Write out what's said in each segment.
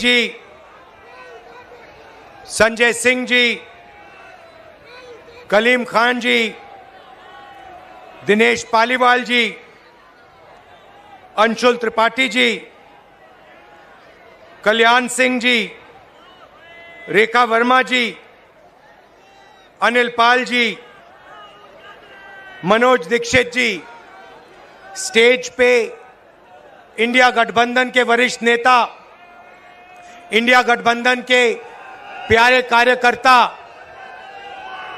जी, संजय सिंह जी, कलीम खान जी, दिनेश पालीवाल जी, अंशुल त्रिपाठी जी, कल्याण सिंह जी, रेखा वर्मा जी, अनिल पाल जी, मनोज दीक्षित जी, stage पे India गठबंधन के वरिष्ठ नेता, इंडिया गठबंधन के प्यारे कार्यकर्ता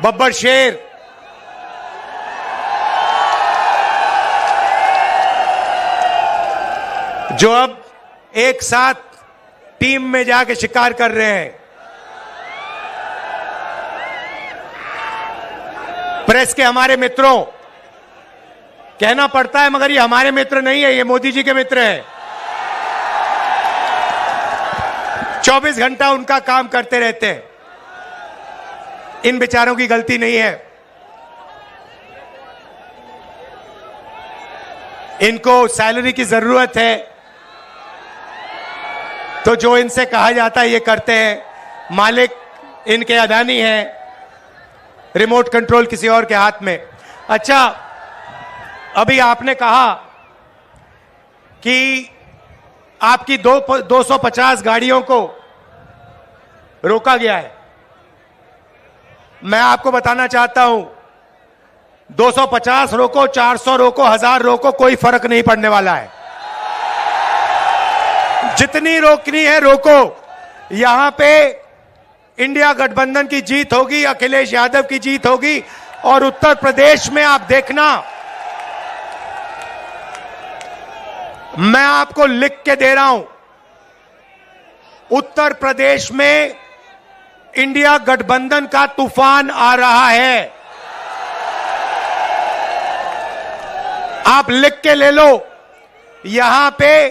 बब्बर शेर, जो अब एक साथ टीम में जाके शिकार कर रहे हैं। प्रेस के हमारे मित्रों, कहना पड़ता है मगर ये हमारे मित्र नहीं है, ये मोदी जी के मित्र हैं। 24 घंटा उनका काम करते रहते हैं। इन बेचारों की गलती नहीं है। इनको सैलरी की जरूरत है तो जो इनसे कहा जाता है ये करते हैं। मालिक इनके अदानी हैं, रिमोट कंट्रोल किसी और के हाथ में। अच्छा, अभी आपने कहा कि आपकी 250 गाड़ियों को रोका गया है। मैं आपको बताना चाहता हूं, 250 रोको, 400 रोको, 1000 रोको, कोई फर्क नहीं पड़ने वाला है। जितनी रोकनी है रोको। यहां पे इंडिया गठबंधन की जीत होगी, अखिलेश यादव की जीत होगी। और उत्तर प्रदेश में आप देखना, मैं आपको लिख के दे रहा हूं, उत्तर प्रदेश में इंडिया गठबंधन का तूफान आ रहा है। आप लिख के ले लो। यहां पे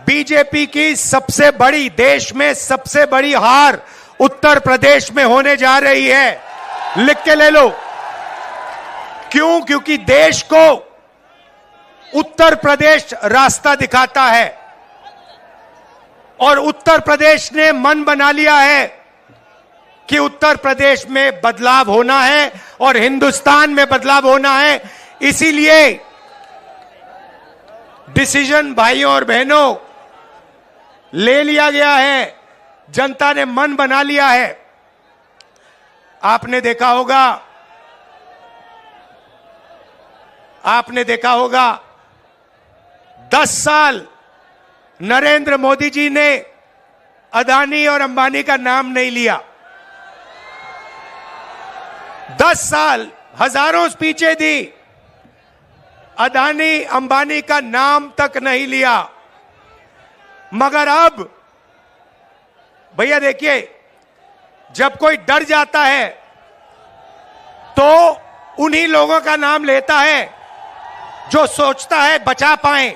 बीजेपी की सबसे बड़ी, देश में सबसे बड़ी हार उत्तर प्रदेश में होने जा रही है। लिख के ले लो। क्यों? क्योंकि देश को उत्तर प्रदेश रास्ता दिखाता है और उत्तर प्रदेश ने मन बना लिया है कि उत्तर प्रदेश में बदलाव होना है और हिंदुस्तान में बदलाव होना है। इसीलिए डिसीजन भाइयों और बहनों ले लिया गया है। जनता ने मन बना लिया है। आपने देखा होगा 10 साल नरेंद्र मोदी जी ने अदानी और अंबानी का नाम नहीं लिया। 10 साल हजारों स्पीचें दी, अदानी अंबानी का नाम तक नहीं लिया। मगर अब भैया देखिए, जब कोई डर जाता है तो उन्हीं लोगों का नाम लेता है जो सोचता है बचा पाए।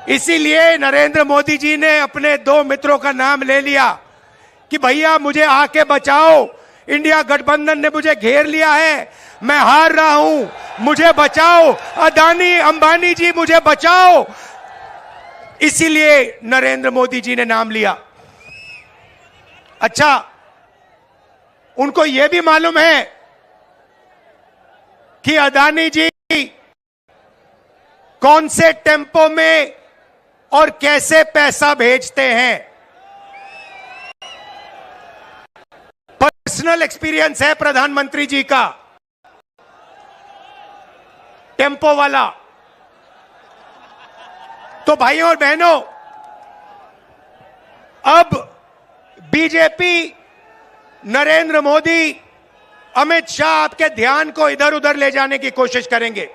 इसीलिए नरेंद्र मोदी जी ने अपने 2 मित्रों का नाम ले लिया कि भैया मुझे आके बचाओ, इंडिया गठबंधन ने मुझे घेर लिया है, मैं हार रहा हूं, मुझे बचाओ, अदानी अंबानी जी मुझे बचाओ। इसीलिए नरेंद्र मोदी जी ने नाम लिया। अच्छा, उनको यह भी मालूम है कि अदानी जी कौन से टेम्पो में और कैसे पैसा भेजते हैं। पर्सनल एक्सपीरियंस है प्रधानमंत्री जी का, टेम्पो वाला। तो भाइयों और बहनों, अब बीजेपी, नरेंद्र मोदी, अमित शाह आपके ध्यान को इधर उधर ले जाने की कोशिश करेंगे।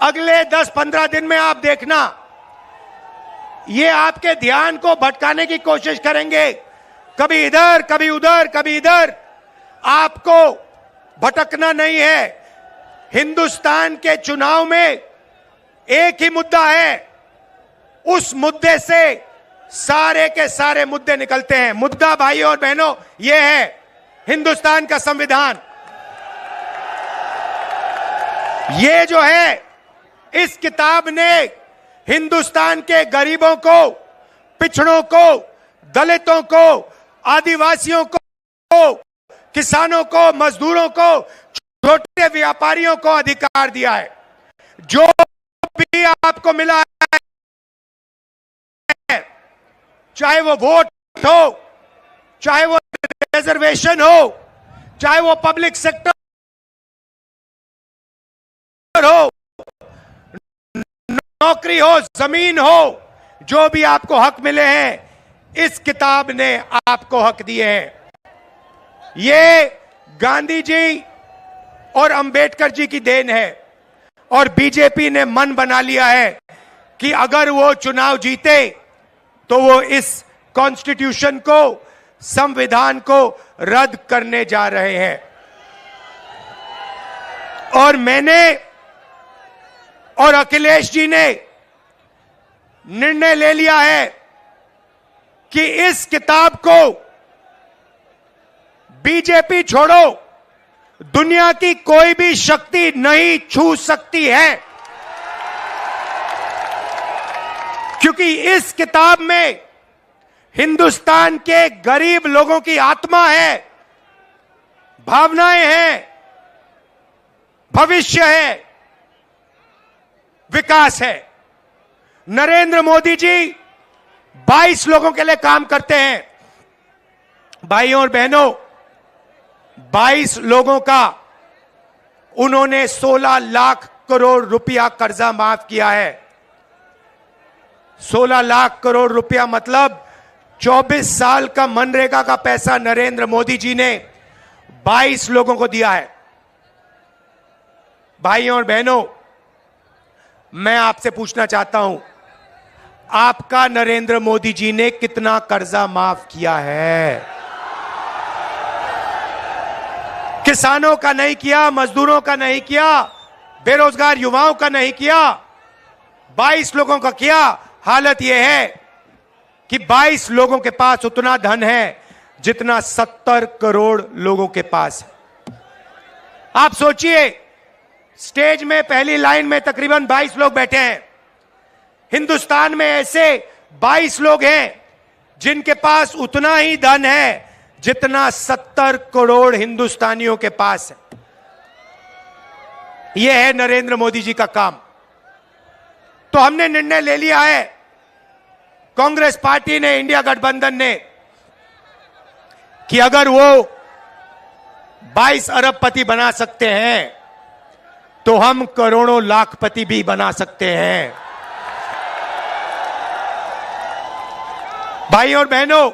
अगले 10-15 दिन में आप देखना, ये आपके ध्यान को भटकाने की कोशिश करेंगे। कभी इधर, कभी उधर, कभी इधर। आपको भटकना नहीं है। हिंदुस्तान के चुनाव में एक ही मुद्दा है, उस मुद्दे से सारे के सारे मुद्दे निकलते हैं। मुद्दा भाइयों और बहनों यह है हिंदुस्तान का संविधान। ये जो है, इस किताब ने हिंदुस्तान के गरीबों को पिछड़ों को, दलितों को, आदिवासियों को, किसानों को, मजदूरों को, छोटे व्यापारियों को अधिकार दिया है। जो भी आपको मिला है, चाहे वो वोट हो, चाहे वो रिजर्वेशन हो, चाहे वो पब्लिक सेक्टर हो, नौकरी हो, जमीन हो, जो भी आपको हक मिले हैं, इस किताब ने आपको हक दिए हैं। ये गांधी जी और अंबेडकर जी की देन है और बीजेपी ने मन बना लिया है कि अगर वो चुनाव जीते तो वो इस कॉन्स्टिट्यूशन को, संविधान को रद्द करने जा रहे हैं। और मैंने और अखिलेश जी ने निर्णय ले लिया है कि इस किताब को बीजेपी छोड़ो, दुनिया की कोई भी शक्ति नहीं छू सकती है, क्योंकि इस किताब में हिंदुस्तान के गरीब लोगों की आत्मा है, भावनाएं हैं, भविष्य है, विकास है। नरेंद्र मोदी जी 22 लोगों के लिए काम करते हैं। भाइयों और बहनों, 22 लोगों का उन्होंने 16 लाख करोड़ रुपया कर्जा माफ किया है। 16 लाख करोड़ रुपया मतलब 24 साल का मनरेगा का पैसा नरेंद्र मोदी जी ने 22 लोगों को दिया है। भाइयों और बहनों, मैं आपसे पूछना चाहता हूं, आपका नरेंद्र मोदी जी ने कितना कर्जा माफ किया है? किसानों का नहीं किया, मजदूरों का नहीं किया, बेरोजगार युवाओं का नहीं किया, 22 लोगों का किया। हालत यह है कि 22 लोगों के पास उतना धन है जितना 70 करोड़ लोगों के पास है। आप सोचिए, स्टेज में पहली लाइन में तकरीबन 22 लोग बैठे हैं। हिंदुस्तान में ऐसे 22 लोग हैं जिनके पास उतना ही धन है जितना 70 करोड़ हिंदुस्तानियों के पास है। यह है नरेंद्र मोदी जी का काम। तो हमने निर्णय ले लिया है, कांग्रेस पार्टी ने, इंडिया गठबंधन ने, कि अगर वो 22 अरबपति बना सकते हैं तो हम करोड़ों लाखपति भी बना सकते हैं। भाइयों और बहनों,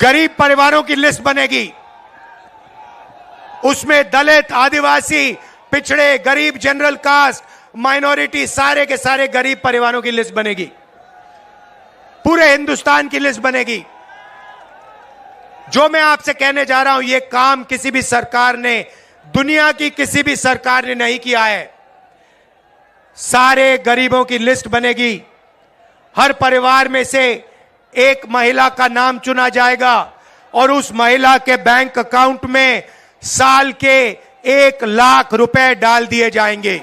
गरीब परिवारों की लिस्ट बनेगी। उसमें दलित, आदिवासी, पिछड़े, गरीब, जनरल कास्ट, माइनॉरिटी, सारे के सारे गरीब परिवारों की लिस्ट बनेगी। पूरे हिंदुस्तान की लिस्ट बनेगी। जो मैं आपसे कहने जा रहा हूं, यह काम किसी भी सरकार ने, दुनिया की किसी भी सरकार ने नहीं किया है। सारे गरीबों की लिस्ट बनेगी। हर परिवार में से एक महिला का नाम चुना जाएगा और उस महिला के बैंक अकाउंट में साल के 1 लाख रुपए डाल दिए जाएंगे।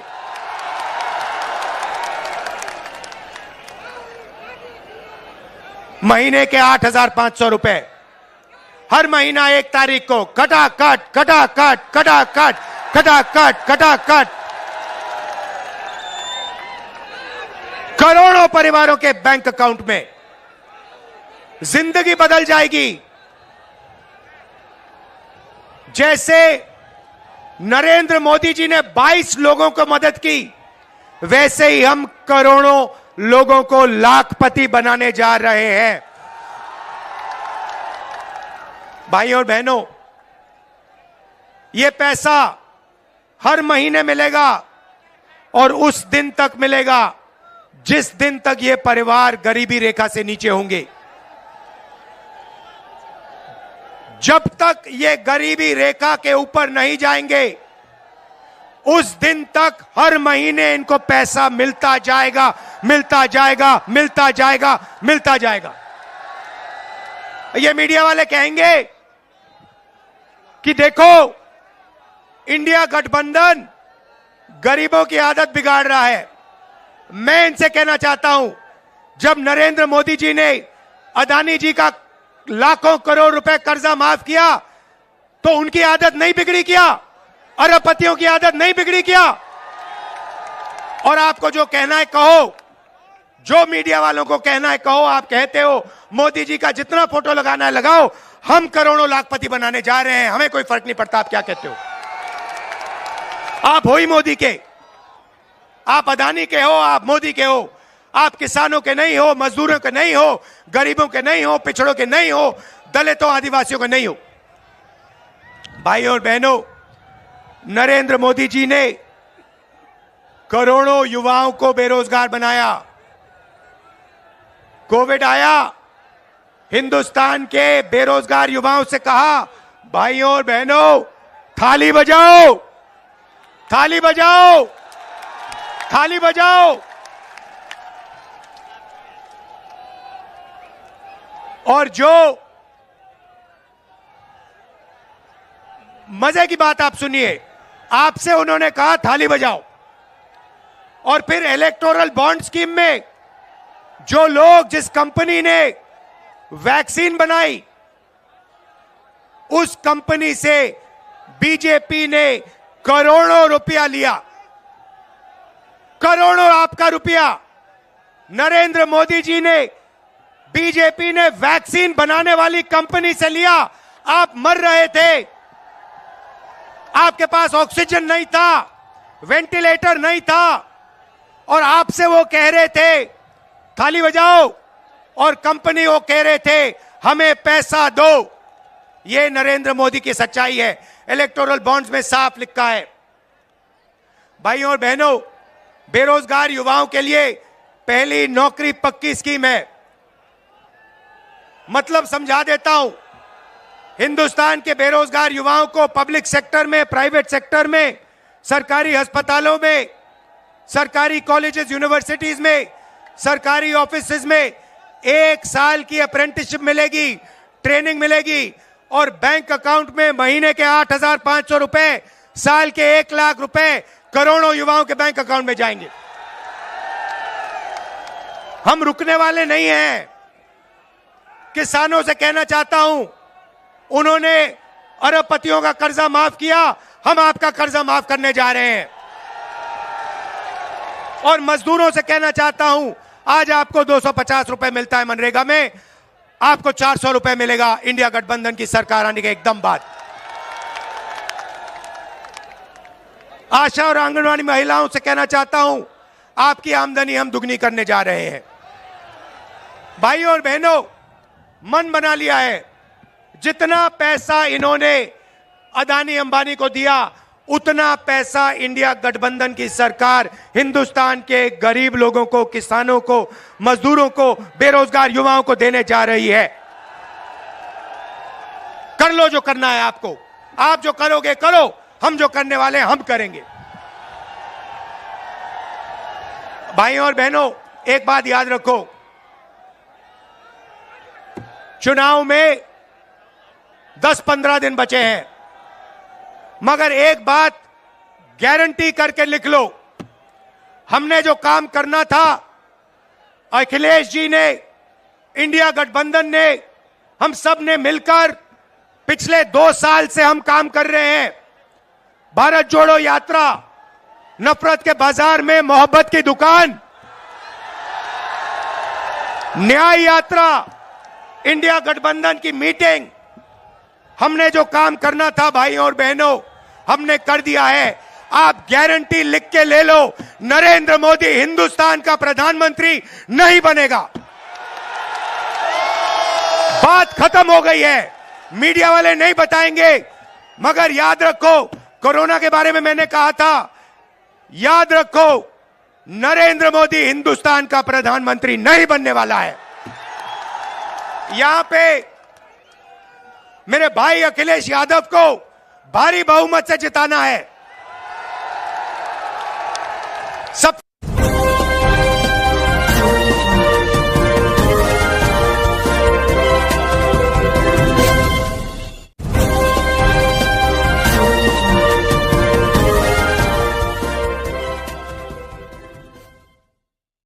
महीने के 8,500 रुपए हर महीना 1 तारीख को खटाखट खटाखट खटाखट खटाखट खटाखट करोड़ों परिवारों के बैंक अकाउंट में। जिंदगी बदल जाएगी। जैसे नरेंद्र मोदी जी ने 22 लोगों को मदद की, वैसे ही हम करोड़ों लोगों को लाखपति बनाने जा रहे हैं। भाइयों और बहनों, यह पैसा हर महीने मिलेगा और उस दिन तक मिलेगा जिस दिन तक ये परिवार गरीबी रेखा से नीचे होंगे। जब तक ये गरीबी रेखा के ऊपर नहीं जाएंगे, उस दिन तक हर महीने इनको पैसा मिलता जाएगा, मिलता जाएगा, मिलता जाएगा, मिलता जाएगा। ये मीडिया वाले कहेंगे कि देखो, इंडिया गठबंधन गरीबों की आदत बिगाड़ रहा है। मैं इनसे कहना चाहता हूं, जब नरेंद्र मोदी जी ने अदानी जी का लाखों करोड़ रुपए कर्जा माफ किया तो उनकी आदत नहीं बिगड़ी क्या? अरबपतियों की आदत नहीं बिगड़ी क्या? और आपको जो कहना है कहो, जो मीडिया वालों को कहना है कहो। आप कहते हो मोदी जी का जितना फोटो लगाना है लगाओ, हम करोड़ों लाखपति बनाने जा रहे हैं, हमें कोई फर्क नहीं पड़ता आप क्या कहते हो। आप हो ही मोदी के, आप अदानी के हो, आप मोदी के हो। आप किसानों के नहीं हो, मजदूरों के नहीं हो, गरीबों के नहीं हो, पिछड़ों के नहीं हो, दलितों आदिवासियों के नहीं हो। भाइयों और बहनों, नरेंद्र मोदी जी ने करोड़ों युवाओं को बेरोजगार बनाया। कोविड आया, हिंदुस्तान के बेरोजगार युवाओं से कहा, भाइयों और बहनों थाली बजाओ, थाली बजाओ, थाली बजाओ। और जो मजे की बात आप सुनिए, आपसे उन्होंने कहा थाली बजाओ, और फिर इलेक्टोरल बॉन्ड स्कीम में जो लोग, जिस कंपनी ने वैक्सीन बनाई, उस कंपनी से बीजेपी ने करोड़ों रुपया लिया। करोड़ों आपका रुपया नरेंद्र मोदी जी ने, बीजेपी ने वैक्सीन बनाने वाली कंपनी से लिया। आप मर रहे थे, आपके पास ऑक्सीजन नहीं था, वेंटिलेटर नहीं था, और आपसे वो कह रहे थे थाली बजाओ, और कंपनी वो कह रहे थे हमें पैसा दो। ये नरेंद्र मोदी की सच्चाई है, इलेक्टोरल बॉन्ड्स में साफ लिखा है। भाइयों और बहनों, बेरोजगार युवाओं के लिए पहली नौकरी पक्की स्कीम है। मतलब समझा देता हूं, हिंदुस्तान के बेरोजगार युवाओं को पब्लिक सेक्टर में, प्राइवेट सेक्टर में, सरकारी अस्पतालों में, सरकारी कॉलेजेस, यूनिवर्सिटीज में, सरकारी ऑफिसेज में 1 साल की अप्रेंटिसशिप मिलेगी, ट्रेनिंग मिलेगी, और बैंक अकाउंट में महीने के 8,500 रुपए, साल के 1 लाख रुपए करोड़ों युवाओं के बैंक अकाउंट में जाएंगे। हम रुकने वाले नहीं हैं। किसानों से कहना चाहता हूं, उन्होंने अरबपतियों का कर्जा माफ किया, हम आपका कर्जा माफ करने जा रहे हैं। और मजदूरों से कहना चाहता हूं, आज आपको 250 रुपए मिलता है मनरेगा में, आपको 400 रुपए मिलेगा इंडिया गठबंधन की सरकार आने के एकदम बाद। आशा और आंगनवाड़ी महिलाओं से कहना चाहता हूं, आपकी आमदनी हम दुगनी करने जा रहे हैं। भाइयों और बहनों, मन बना लिया है, जितना पैसा इन्होंने अदानी अंबानी को दिया, उतना पैसा इंडिया गठबंधन की सरकार हिंदुस्तान के गरीब लोगों को, किसानों को, मजदूरों को, बेरोजगार युवाओं को देने जा रही है। कर लो जो करना है आपको, आप जो करोगे करो, हम जो करने वाले हैं हम करेंगे। भाइयों और बहनों, एक बात याद रखो, चुनाव में 10-15 दिन बचे हैं, मगर एक बात गारंटी करके लिख लो, हमने जो काम करना था, अखिलेश जी ने, इंडिया गठबंधन ने, हम सब ने मिलकर पिछले 2 साल से हम काम कर रहे हैं। भारत जोड़ो यात्रा, नफरत के बाजार में मोहब्बत की दुकान, न्याय यात्रा, इंडिया गठबंधन की मीटिंग, हमने जो काम करना था भाइयों और बहनों, हमने कर दिया है। आप गारंटी लिख के ले लो, नरेंद्र मोदी हिंदुस्तान का प्रधानमंत्री नहीं बनेगा। बात खत्म हो गई है, मीडिया वाले नहीं बताएंगे, मगर याद रखो, कोरोना के बारे में मैंने कहा था, याद रखो, नरेंद्र मोदी हिंदुस्तान का प्रधानमंत्री नहीं बनने वाला है। यहां पे मेरे भाई अखिलेश यादव को भारी बहुमत से जिताना है। सब